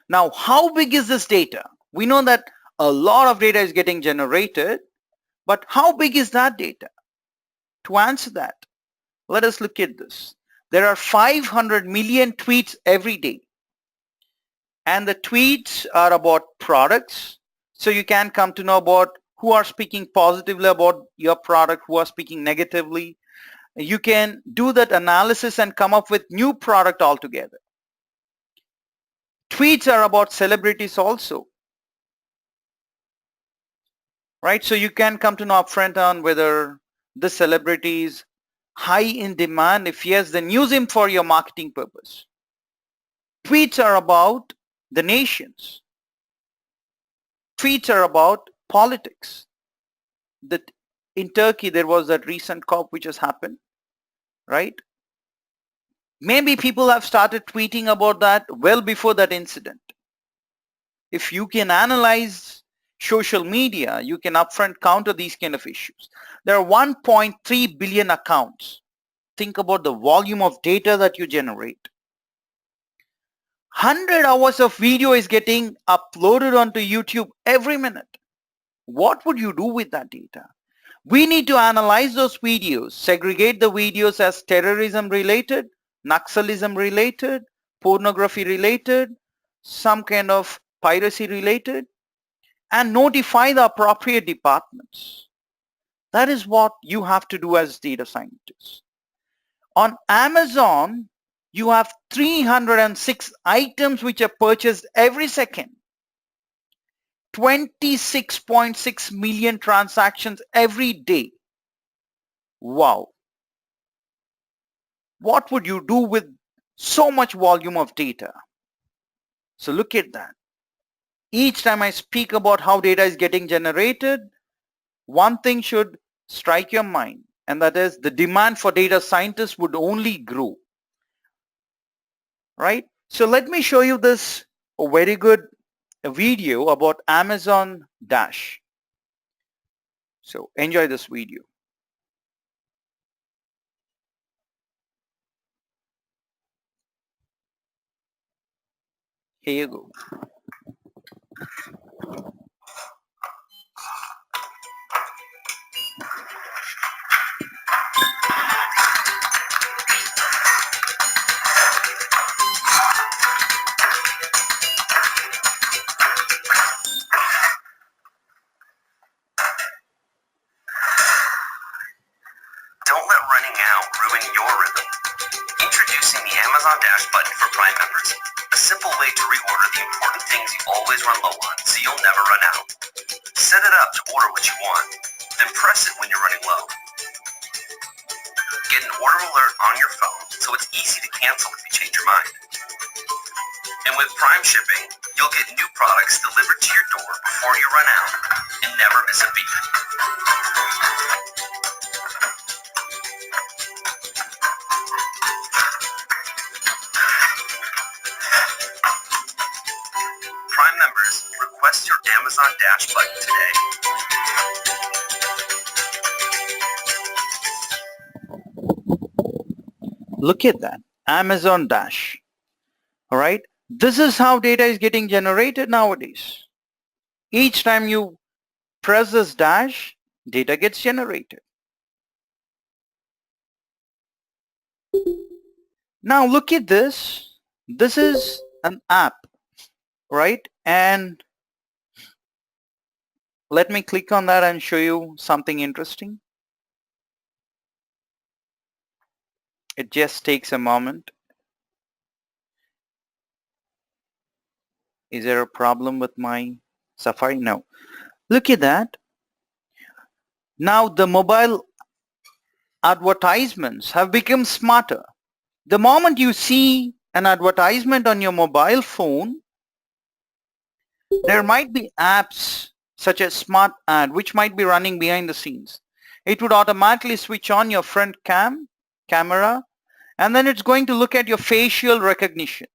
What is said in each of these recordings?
Now, how big is this data? We know that a lot of data is getting generated, but how big is that data? To answer that, let us look at this. There are 500 million tweets every day, and the tweets are about products. So you can come to know about who are speaking positively about your product, who are speaking negatively. You can do that analysis and come up with new product altogether. Tweets are about celebrities also, right? So you can come to know upfront on whether the celebrity is high in demand. If yes, then use him for your marketing purpose. Tweets are about the nations. Tweets are about politics. That in Turkey there was that recent COP which has happened, right? Maybe people have started tweeting about that well before that incident. If you can analyze social media, you can upfront counter these kind of issues. There are 1.3 billion accounts. Think about the volume of data that you generate. 100 hours of video is getting uploaded onto YouTube every minute. What would you do with that data? We need to analyze those videos, segregate the videos as terrorism related, Naxalism related, pornography related, some kind of piracy related, and notify the appropriate departments. That is what you have to do as data scientists. On Amazon, you have 306 items which are purchased every second. 26.6 million transactions every day. Wow. What would you do with so much volume of data? So look at that. Each time I speak about how data is getting generated, one thing should strike your mind, and that is the demand for data scientists would only grow. Right? So let me show you this very good video about Amazon Dash. So enjoy this video. Here you go. Don't let running out ruin your rhythm. Introducing the Amazon Dash button for Prime members. A simple way to reorder the important things you always run low on so you'll never run out. Set it up to order what you want, then press it when you're running low. Get an order alert on your phone so it's easy to cancel if you change your mind. And with Prime shipping, you'll get new products delivered to your door before you run out and never miss a beat. Prime members, request your Amazon Dash button today. Look at that, Amazon Dash. All right, this is how data is getting generated nowadays. Each time you press this dash, data gets generated. Now look at this. This is an app, right? And let me click on that and show you something interesting. It just takes a moment. Is there a problem with my Safari? No. Look at that. Now the mobile advertisements have become smarter. The moment you see an advertisement on your mobile phone, there might be apps such as Smart Ad which might be running behind the scenes. It would automatically switch on your front camera, and then it's going to look at your facial recognition,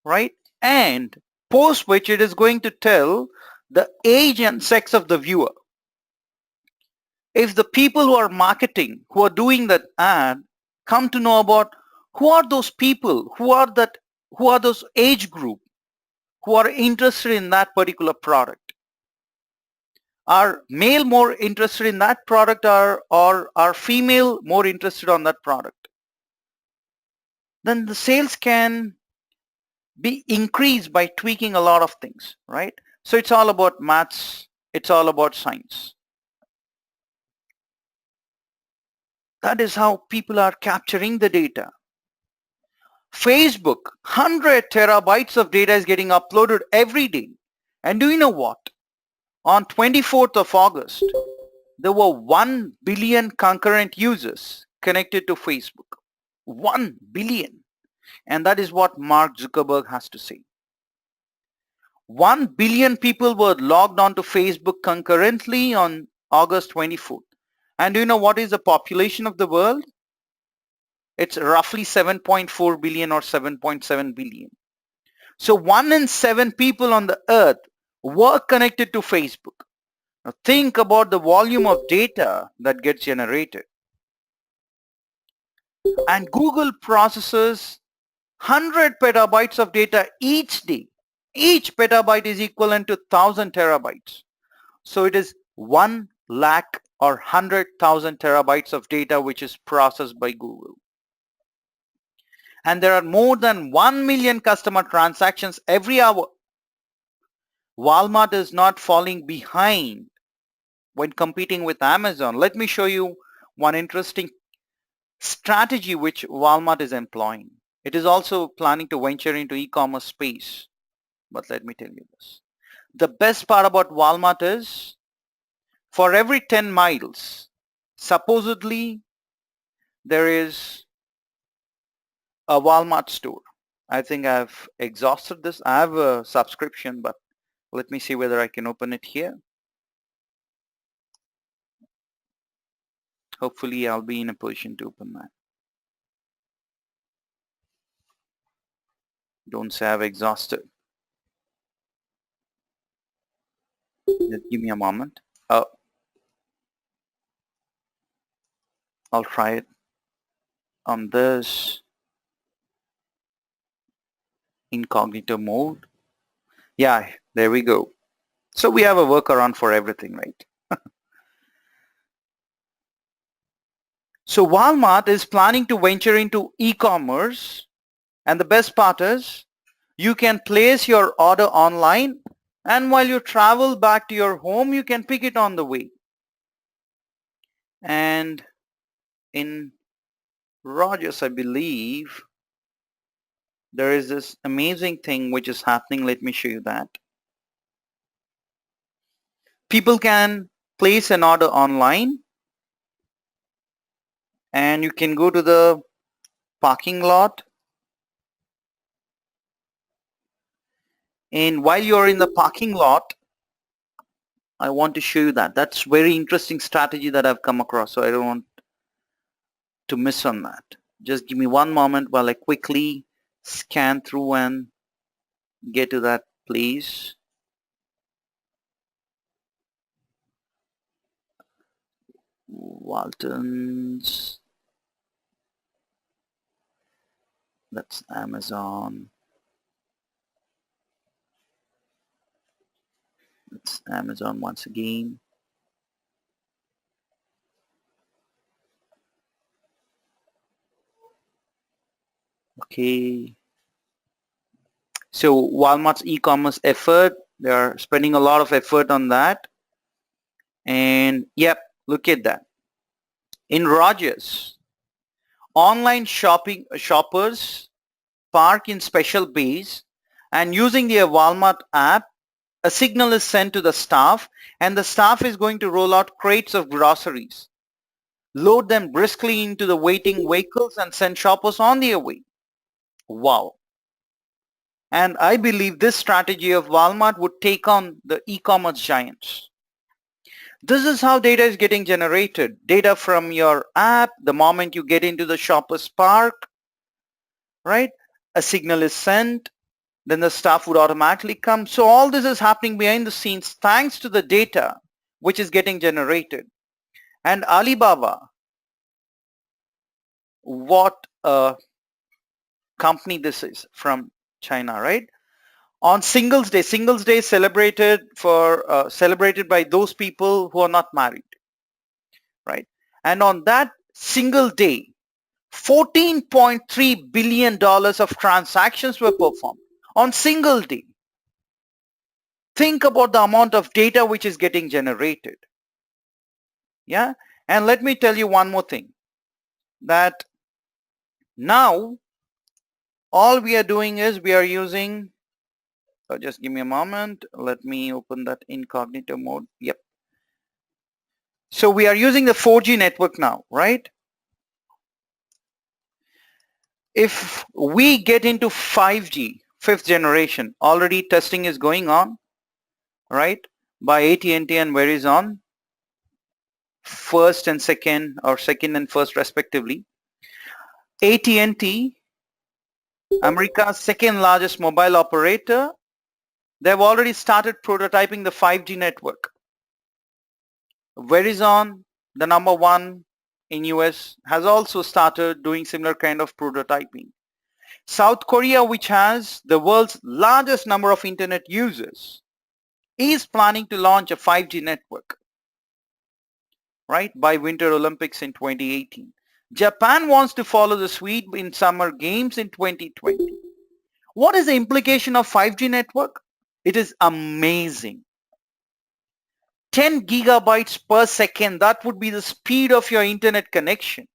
right? And post which it is going to tell the age and sex of the viewer. If the people who are marketing, who are doing that ad, come to know about who are those people, who are that Who are those age group who are interested in that particular product? Are male more interested in that product, or are female more interested on that product? Then the sales can be increased by tweaking a lot of things, right? So it's all about maths. It's all about science. That is how people are capturing the data. Facebook, 100 terabytes of data is getting uploaded every day. And do you know what? On 24th of August, there were 1 billion concurrent users connected to Facebook. 1 billion. And that is what Mark Zuckerberg has to say. 1 billion people were logged onto Facebook concurrently on August 24th. And do you know what is the population of the world? It's roughly 7.4 billion or 7.7 billion. So 1 in 7 people on the earth were connected to Facebook. Now think about the volume of data that gets generated. And Google processes 100 petabytes of data each day. Each petabyte is equivalent to 1000 terabytes. So it is 1 lakh or 100,000 terabytes of data which is processed by Google. And there are more than 1 million customer transactions every hour. Walmart is not falling behind when competing with Amazon. Let me show you one interesting strategy which Walmart is employing. It is also planning to venture into e-commerce space. But let me tell you this. The best part about Walmart is for every 10 miles, supposedly there is a Walmart store. I think I've exhausted this. I have a subscription, but let me see whether I can open it here. Hopefully I'll be in a position to open that. Don't say I've exhausted. Just give me a moment. Oh, I'll try it on this incognito mode. Yeah, there we go. So we have a workaround for everything, right? So Walmart is planning to venture into e-commerce, and the best part is you can place your order online, and while you travel back to your home, you can pick it on the way. And in Rogers, I believe, there is this amazing thing which is happening. Let me show you that. People can place an order online, and you can go to the parking lot, and while you're in the parking lot, I want to show you that. That's very interesting strategy that I've come across, so I don't want to miss on that. Just give me one moment while I quickly scan through and get to that place. Waltons. That's Amazon. That's Amazon once again. Okay. So Walmart's e-commerce effort, they are spending a lot of effort on that. And yep, look at that. In Rogers, online shoppers park in special bays, and using their Walmart app, a signal is sent to the staff, and the staff is going to roll out crates of groceries, load them briskly into the waiting vehicles, and send shoppers on their way. Wow. And I believe this strategy of Walmart would take on the e-commerce giants. This is how data is getting generated. Data from your app, the moment you get into the shopper's park, right? A signal is sent, then the staff would automatically come. So all this is happening behind the scenes thanks to the data which is getting generated. And Alibaba, what a company this is from China, right? On Singles Day celebrated by those people who are not married, right? And on that single day, $14.3 billion of transactions were performed on single day. Think about the amount of data which is getting generated. Yeah. And let me tell you one more thing, that now all we are doing is we are using, just give me a moment. Let me open that incognito mode. Yep. So we are using the 4G network now, right? If we get into 5G, fifth generation, already testing is going on, right? By AT&T and Verizon, first and second, or second and first respectively. AT&T, America's second largest mobile operator, they've already started prototyping the 5G network. Verizon, the number one in US, has also started doing similar kind of prototyping. South Korea, which has the world's largest number of internet users, is planning to launch a 5G network, right, by Winter Olympics in 2018. Japan wants to follow the suit in Summer Games in 2020. What is the implication of 5G network? It is amazing. 10 gigabytes per second, that would be the speed of your internet connection.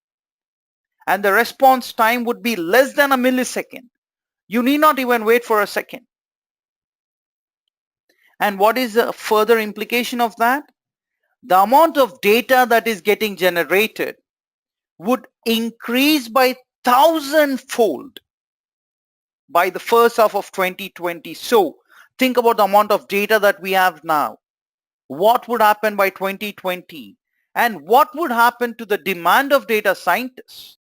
And the response time would be less than a millisecond. You need not even wait for a second. And what is the further implication of that? The amount of data that is getting generated would increase by 1,000-fold by the first half of 2020. So think about the amount of data that we have now. What would happen by 2020? And what would happen to the demand of data scientists?